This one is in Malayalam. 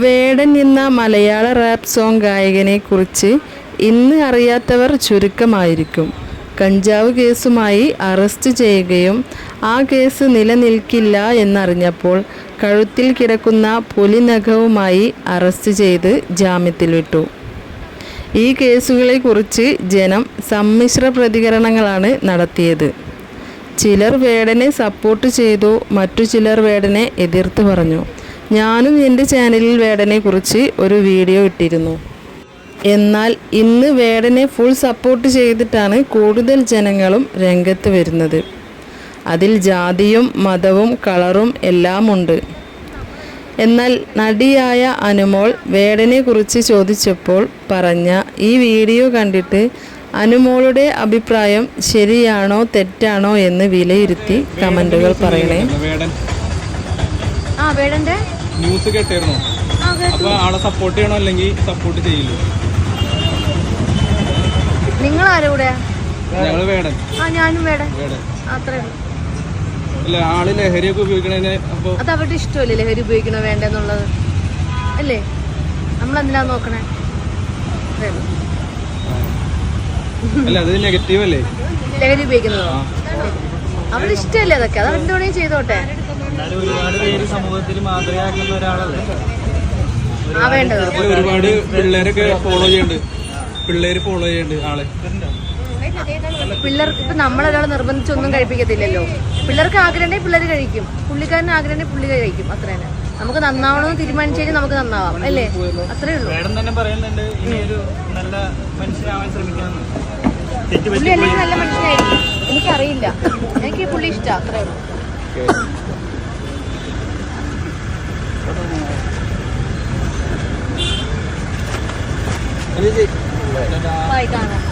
വേടൻ എന്ന മലയാള റാപ്പ് സോങ് ഗായകനെ കുറിച്ച് ഇന്ന് അറിയാത്തവർ ചുരുക്കമായിരിക്കും. കഞ്ചാവ് കേസുമായി അറസ്റ്റ് ചെയ്യുകയും ആ കേസ് നിലനിൽക്കില്ല എന്നറിഞ്ഞപ്പോൾ കഴുത്തിൽ കിടക്കുന്ന പുലിനഖവുമായി അറസ്റ്റ് ചെയ്ത് ജാമ്യത്തിൽ വിട്ടു. ഈ കേസുകളെക്കുറിച്ച് ജനം സമ്മിശ്ര പ്രതികരണങ്ങളാണ് നടത്തിയത്. ചിലർ വേടനെ സപ്പോർട്ട് ചെയ്തു, മറ്റു ചിലർ വേടനെ എതിർത്ത് പറഞ്ഞു. ഞാനും എൻ്റെ ചാനലിൽ വേടനെ കുറിച്ച് ഒരു വീഡിയോ ഇട്ടിരുന്നു. എന്നാൽ ഇന്ന് വേടനെ ഫുൾ സപ്പോർട്ട് ചെയ്തിട്ടാണ് കൂടുതൽ ജനങ്ങളും രംഗത്ത് വരുന്നത്. അതിൽ ജാതിയും മതവും കളറും എല്ലാം ഉണ്ട്. എന്നാൽ നടിയായ അനുമോൾ വേടനെ കുറിച്ച് ചോദിച്ചപ്പോൾ പറഞ്ഞ ഈ വീഡിയോ കണ്ടിട്ട് അനുമോളുടെ അഭിപ്രായം ശരിയാണോ തെറ്റാണോ എന്ന് വിലയിരുത്തി കമന്റുകൾ പറയണേ. ന്യൂസ് കേട്ടായിരുന്നു. അപ്പൊ ആളെ സപ്പോർട്ട് ചെയ്യണോ അല്ലെങ്കിൽ സപ്പോർട്ട് ചെയ്യില്ലോ? നിങ്ങൾ ആരുടെ? ഞങ്ങള് വേടൻ. ഞാനും വേടൻ. അത്രേ അല്ല, ആള് ലഹരിയൊക്കെ ഉപയോഗിക്കണേ. അപ്പൊ അത് അവരുടെ ഇഷ്ടമല്ലേ ലഹരി ഉപയോഗിക്കണോ വേണ്ടെന്നുള്ളത് അല്ലേ? നമ്മളെന്തിനാ നോക്കണേ? അല്ല, അത് നെഗറ്റീവ് അല്ലേ ലഹരി ഉപയോഗിക്കുന്നതോ? അവരുടെ ഇഷ്ടമല്ലേ അതൊക്കെ, അത് അവരുടെ വേണമെങ്കിൽ ചെയ്തോട്ടെ. ഒരുപാട് പിള്ളേരൊക്കെ ഫോളോ ചെയ്യുന്നുണ്ട് ആളെ. പിള്ളേർക്ക് ഇപ്പൊ നമ്മളൊരാളെ നിർബന്ധിച്ചൊന്നും കഴിപ്പിക്കത്തില്ലല്ലോ. പിള്ളേർക്ക് ആഗ്രഹം പിള്ളേർ കഴിക്കും, പുള്ളിക്കാരന് ആഗ്രഹം പുള്ളി കഴിക്കും. അത്ര തന്നെ. നമുക്ക് നന്നാവണമെന്ന് തീരുമാനിച്ചു കഴിഞ്ഞാൽ നമുക്ക് നന്നാവാം അല്ലേ? അത്രേ ഉള്ളൂ. പുള്ളി അല്ലെങ്കിൽ നല്ല മനുഷ്യനായിരിക്കും. എനിക്കറിയില്ല, എനിക്ക് പുള്ളി ഇഷ്ടം. അത്രേ ഉള്ളൂ. ബൈ കാണാം.